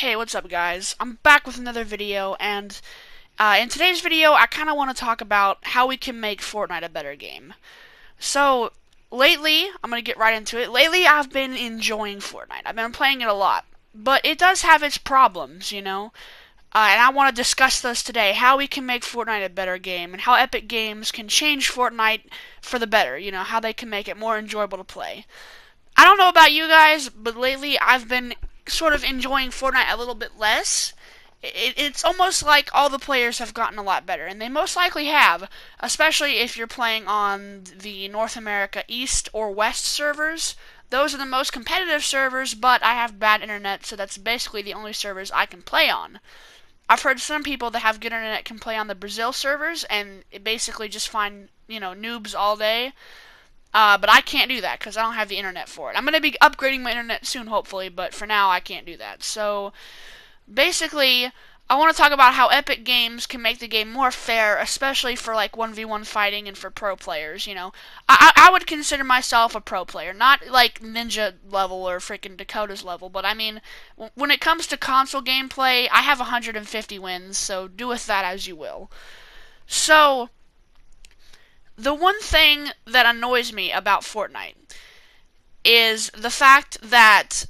Hey, what's up guys? I'm back with another video, and in today's video I kind of want to talk about how we can make Fortnite a better game. So, lately, I'm going to get right into it. Lately I've been enjoying Fortnite. I've been playing it a lot. But it does have its problems, you know? And I want to discuss this today, how we can make Fortnite a better game, and how Epic Games can change Fortnite for the better, how they can make it more enjoyable to play. I don't know about you guys, but lately I've been sort of enjoying Fortnite a little bit less. It's almost like all the players have gotten a lot better, and they most likely have, especially if you're playing on the North America East or West servers. Those are the most competitive servers, but I have bad internet, so that's basically the only servers I can play on. I've heard some people that have good internet can play on the Brazil servers, and basically just find, noobs all day. But I can't do that because I don't have the internet for it. I'm going to be upgrading my internet soon, hopefully, but for now I can't do that. So, basically, I want to talk about how Epic Games can make the game more fair, especially for like 1v1 fighting and for pro players. I would consider myself a pro player, not like Ninja level or freaking Dakota's level, but I mean, when it comes to console gameplay, I have 150 wins, so do with that as you will. So, the one thing that annoys me about Fortnite is the fact that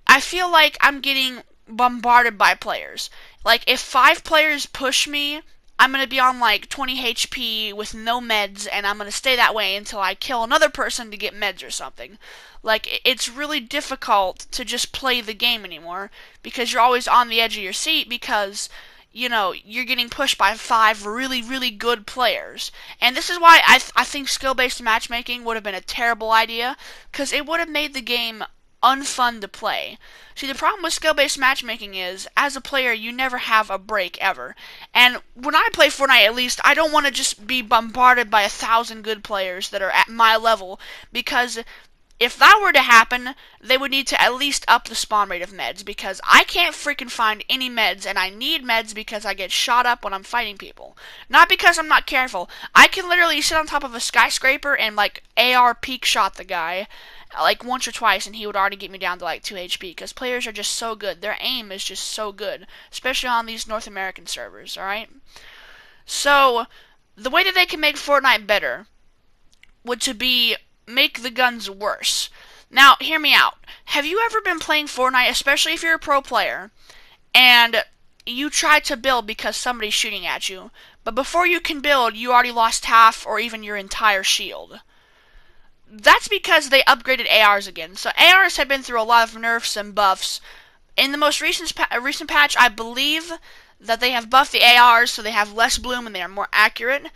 I feel like I'm getting bombarded by players. Like, if 5 players push me, I'm going to be on like 20 HP with no meds, and I'm going to stay that way until I kill another person to get meds or something. Like, it's really difficult to just play the game anymore because you're always on the edge of your seat because you're getting pushed by 5 really good players. And this is why I think skill-based matchmaking would have been a terrible idea, because it would have made the game unfun to play. See, the problem with skill-based matchmaking is, as a player, you never have a break, ever. And when I play Fortnite, at least, I don't want to just be bombarded by 1,000 good players that are at my level, because if that were to happen, they would need to at least up the spawn rate of meds, because I can't freaking find any meds, and I need meds because I get shot up when I'm fighting people. Not because I'm not careful. I can literally sit on top of a skyscraper and, like, AR peek shot the guy, like, once or twice, and he would already get me down to, like, 2 HP, because players are just so good. Their aim is just so good, especially on these North American servers, alright? So, the way that they can make Fortnite better would to be make the guns worse. Now, hear me out. Have you ever been playing Fortnite, especially if you're a pro player, and you try to build because somebody's shooting at you, but before you can build, you already lost half or even your entire shield? That's because they upgraded ARs again. So ARs have been through a lot of nerfs and buffs. In the most recent patch, I believe that they have buffed the ARs so they have less bloom and they are more accurate.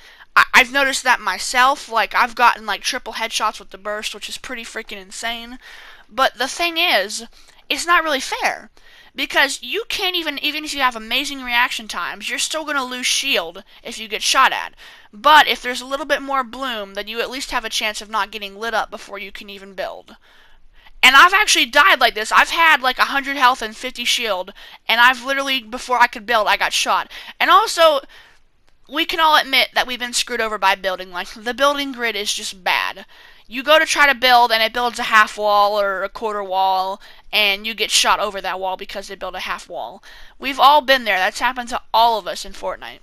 I've noticed that myself. Like, I've gotten like triple headshots with the burst, which is pretty freaking insane. But the thing is, it's not really fair. Because you can't even if you have amazing reaction times, you're still going to lose shield if you get shot at. But if there's a little bit more bloom, then you at least have a chance of not getting lit up before you can even build. And I've actually died like this. I've had like 100 health and 50 shield, and I've literally, before I could build, I got shot. And also, we can all admit that we've been screwed over by building. Like, the building grid is just bad. You go to try to build, and it builds a half wall or a quarter wall, and you get shot over that wall because they built a half wall. We've all been there. That's happened to all of us in Fortnite.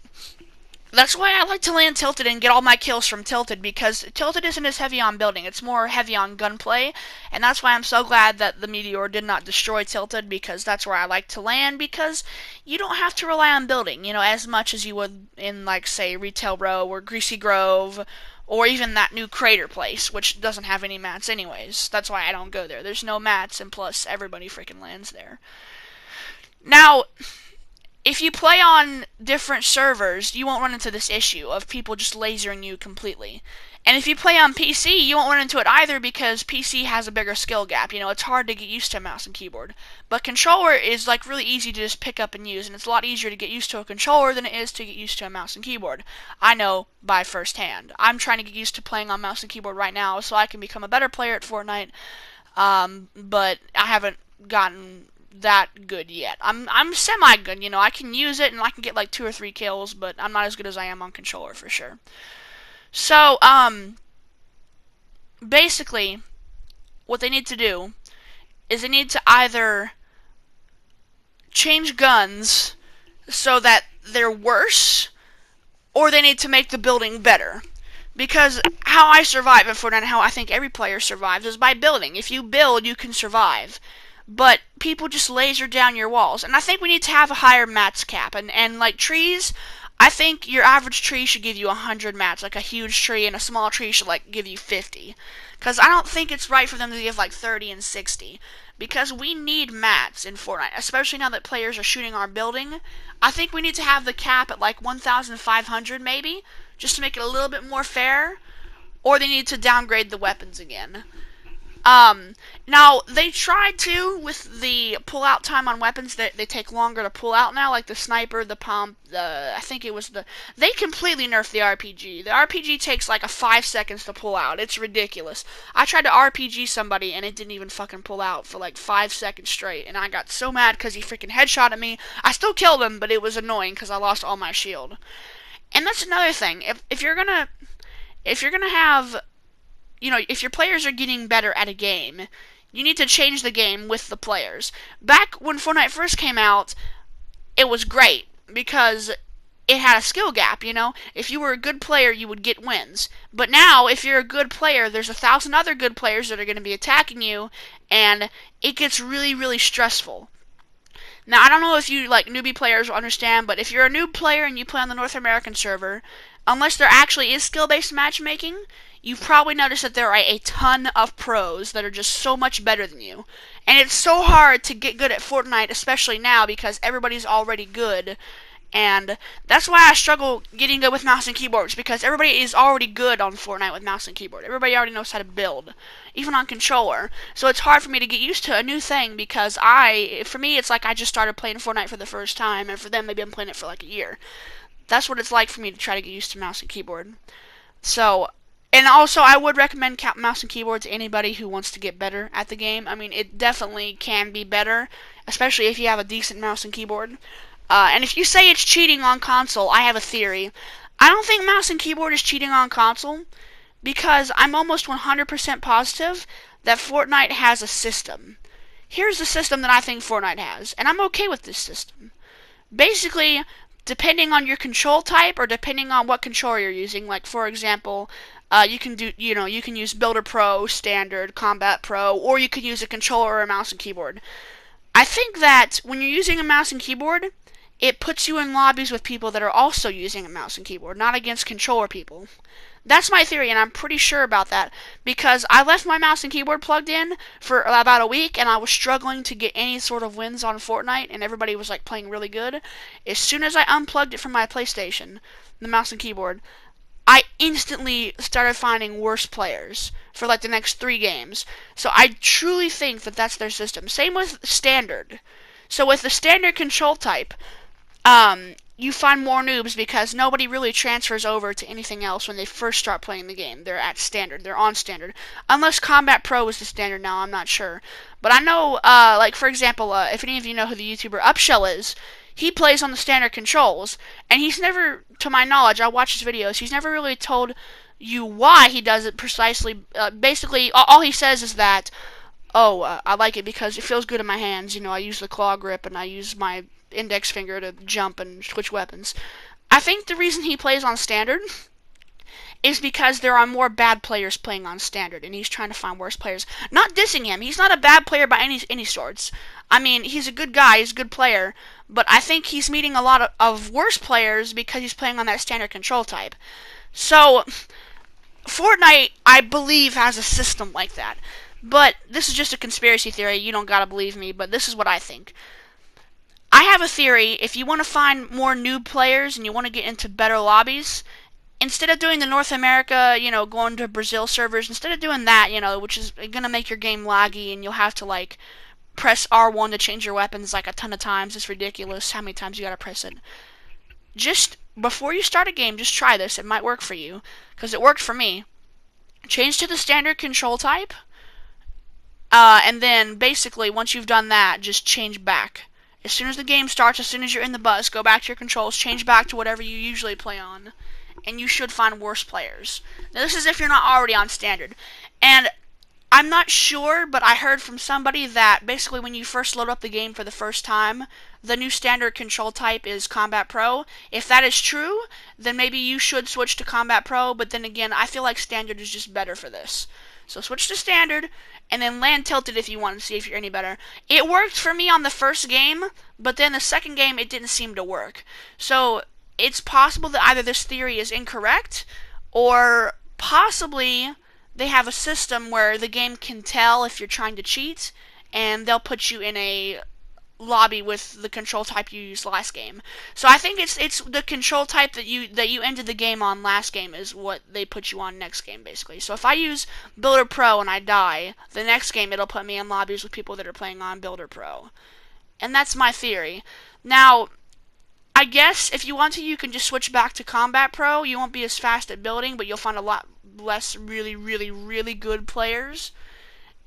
That's why I like to land Tilted and get all my kills from Tilted, because Tilted isn't as heavy on building, it's more heavy on gunplay, and that's why I'm so glad that the Meteor did not destroy Tilted, because that's where I like to land, because you don't have to rely on building, as much as you would in, like, say, Retail Row or Greasy Grove, or even that new Crater place, which doesn't have any mats anyways. That's why I don't go there. There's no mats, and plus, everybody freaking lands there. Now, if you play on different servers, you won't run into this issue of people just lasering you completely. And if you play on PC, you won't run into it either, because PC has a bigger skill gap. It's hard to get used to a mouse and keyboard. But controller is like really easy to just pick up and use, and it's a lot easier to get used to a controller than it is to get used to a mouse and keyboard. I know by firsthand. I'm trying to get used to playing on mouse and keyboard right now so I can become a better player at Fortnite. But I haven't gotten that good yet. I'm semi good, I can use it and I can get like 2 or 3 kills, but I'm not as good as I am on controller for sure. So, basically, what they need to do is they need to either change guns so that they're worse, or they need to make the building better. Because how I survive in Fortnite, and how I think every player survives, is by building. If you build, you can survive. But people just laser down your walls. And I think we need to have a higher mats cap. And like trees, I think your average tree should give you 100 mats. Like a huge tree, and a small tree should like give you 50. Because I don't think it's right for them to give like 30 and 60. Because we need mats in Fortnite, especially now that players are shooting our building. I think we need to have the cap at like 1,500 maybe, just to make it a little bit more fair. Or they need to downgrade the weapons again. Now, they tried to, with the pull-out time on weapons, that they take longer to pull out now, like the sniper, the pump, I think it was they completely nerfed the RPG. The RPG takes like 5 seconds to pull out. It's ridiculous. I tried to RPG somebody, and it didn't even fucking pull out for like 5 seconds straight, and I got so mad because he freaking headshotted me. I still killed him, but it was annoying because I lost all my shield. And that's another thing. If you're gonna have, if your players are getting better at a game, you need to change the game with the players. Back when Fortnite first came out, it was great because it had a skill gap, If you were a good player, you would get wins. But now, if you're a good player, there's 1,000 other good players that are going to be attacking you, and it gets really, really stressful. Now, I don't know if you, like, newbie players will understand, but if you're a noob player and you play on the North American server, unless there actually is skill-based matchmaking, you've probably noticed that there are a ton of pros that are just so much better than you. And it's so hard to get good at Fortnite, especially now, because everybody's already good. And that's why I struggle getting good with mouse and keyboards, because everybody is already good on Fortnite with mouse and keyboard. Everybody already knows how to build, even on controller. So it's hard for me to get used to a new thing, because for me, it's like I just started playing Fortnite for the first time, and for them, maybe I'm playing it for like a year. That's what it's like for me to try to get used to mouse and keyboard. So, and also, I would recommend mouse and keyboard to anybody who wants to get better at the game. I mean, it definitely can be better, especially if you have a decent mouse and keyboard. And if you say it's cheating on console, I have a theory. I don't think mouse and keyboard is cheating on console, because I'm almost 100% positive that Fortnite has a system. Here's the system that I think Fortnite has, and I'm okay with this system. Basically, depending on your control type, or depending on what controller you're using, like for example, you can use Builder Pro, Standard, Combat Pro, or you could use a controller or a mouse and keyboard. I think that when you're using a mouse and keyboard, it puts you in lobbies with people that are also using a mouse and keyboard, not against controller people. That's my theory, and I'm pretty sure about that, because I left my mouse and keyboard plugged in for about a week, and I was struggling to get any sort of wins on Fortnite, and everybody was like playing really good. As soon as I unplugged it from my PlayStation, the mouse and keyboard, I instantly started finding worse players for like the next 3 games. So I truly think that that's their system. Same with Standard. So with the Standard control type, you find more noobs because nobody really transfers over to anything else when they first start playing the game. They're at Standard. They're on Standard. Unless Combat Pro is the Standard now, I'm not sure. But I know, like for example, if any of you know who the YouTuber Upshell is, he plays on the Standard controls, and he's never, to my knowledge, I watch his videos, he's never really told you why he does it precisely. Basically, all he says is that, I like it because it feels good in my hands. I use the claw grip, and I use my index finger to jump and switch weapons. I think the reason he plays on Standard is because there are more bad players playing on Standard, and he's trying to find worse players. Not dissing him. He's not a bad player by any sorts. I mean, he's a good guy. He's a good player. But I think he's meeting a lot of worse players because he's playing on that Standard control type. So, Fortnite, I believe, has a system like that. But this is just a conspiracy theory. You don't gotta believe me, but this is what I think. I have a theory. If you want to find more new players and you want to get into better lobbies, instead of doing the North America, going to Brazil servers, instead of doing that, which is going to make your game laggy, and you'll have to, like, press R1 to change your weapons, like, a ton of times. It's ridiculous how many times you gotta press it. Just, before you start a game, just try this. It might work for you, because it worked for me. Change to the Standard control type, and then, basically, once you've done that, just change back. As soon as the game starts, as soon as you're in the bus, go back to your controls, change back to whatever you usually play on, and you should find worse players. Now, this is if you're not already on Standard. And I'm not sure, but I heard from somebody that basically when you first load up the game for the first time, the new standard control type is Combat Pro. If that is true, then maybe you should switch to Combat Pro, but then again, I feel like standard is just better for this. So switch to standard, and then land tilted if you want to see if you're any better. It worked for me on the first game, but then the second game it didn't seem to work. So it's possible that either this theory is incorrect, or possibly they have a system where the game can tell if you're trying to cheat, and they'll put you in a lobby with the control type you used last game. So I think it's the control type that you ended the game on last game is what they put you on next game basically. So if I use Builder Pro and I die, the next game it'll put me in lobbies with people that are playing on Builder Pro. And that's my theory. Now, I guess if you want to, you can just switch back to Combat Pro. You won't be as fast at building, but you'll find a lot less really, really, really good players.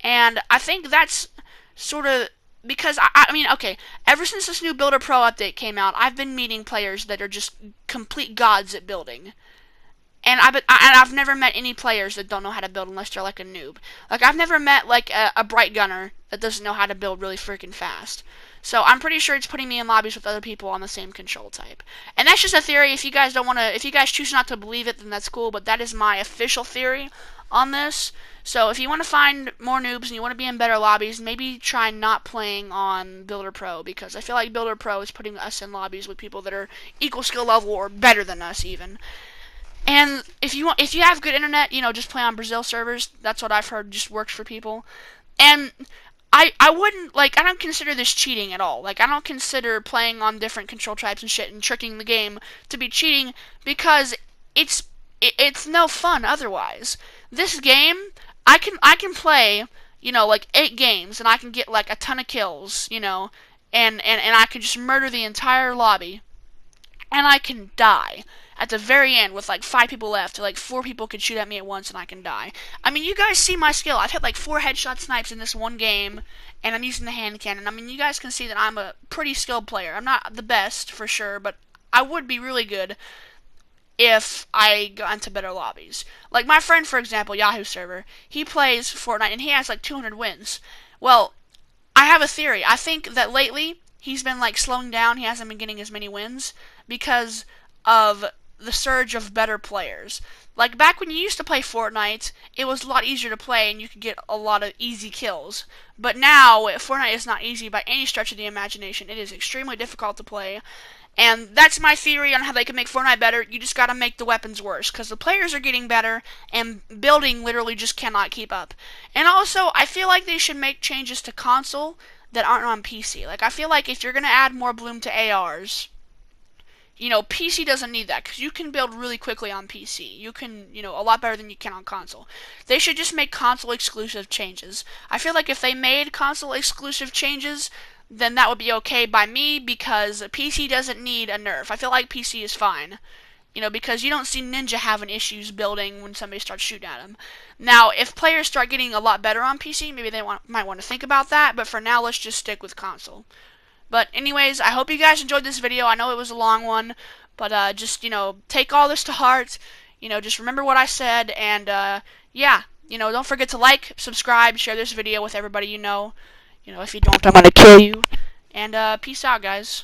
And I think that's sort of because I mean, okay, ever since this new Builder Pro update came out, I've been meeting players that are just complete gods at building. And I've never met any players that don't know how to build unless they're like a noob. Like I've never met like a bright gunner that doesn't know how to build really freaking fast. So I'm pretty sure it's putting me in lobbies with other people on the same control type. And that's just a theory. If you guys don't want to, if you guys choose not to believe it, then that's cool. But that is my official theory on this. So if you want to find more noobs and you want to be in better lobbies, maybe try not playing on Builder Pro, because I feel like Builder Pro is putting us in lobbies with people that are equal skill level or better than us even. And if you have good internet, just play on Brazil servers. That's what I've heard just works for people. And I wouldn't, like, I don't consider this cheating at all. Like, I don't consider playing on different control types and shit and tricking the game to be cheating, because it's no fun otherwise. This game, I can play, like 8 games and I can get like a ton of kills, and I can just murder the entire lobby, and I can die at the very end with like 5 people left. Like 4 people could shoot at me at once and I can die. I mean, you guys see my skill. I've hit like 4 headshot snipes in this one game, and I'm using the hand cannon. I mean, you guys can see that I'm a pretty skilled player. I'm not the best for sure, but I would be really good if I got into better lobbies. Like my friend, for example, Yahoo server, he plays Fortnite and he has like 200 wins. Well, I have a theory. I think that lately he's been like slowing down. He hasn't been getting as many wins because of the surge of better players. Like back when you used to play Fortnite, it was a lot easier to play and you could get a lot of easy kills. But now, Fortnite is not easy by any stretch of the imagination. It is extremely difficult to play. And that's my theory on how they can make Fortnite better. You just gotta make the weapons worse, because the players are getting better, and building literally just cannot keep up. And also, I feel like they should make changes to console that aren't on PC. Like, I feel like if you're gonna add more bloom to ARs, PC doesn't need that, because you can build really quickly on PC. You can, a lot better than you can on console. They should just make console exclusive changes. I feel like if they made console exclusive changes, then that would be okay by me, because PC doesn't need a nerf. I feel like PC is fine. Because you don't see Ninja having issues building when somebody starts shooting at him. Now, if players start getting a lot better on PC, maybe they might want to think about that, but for now, let's just stick with console. But anyways, I hope you guys enjoyed this video. I know it was a long one, but just, take all this to heart. Just remember what I said, and yeah, don't forget to like, subscribe, share this video with everybody you know. If you don't, I'm gonna kill you. And peace out, guys.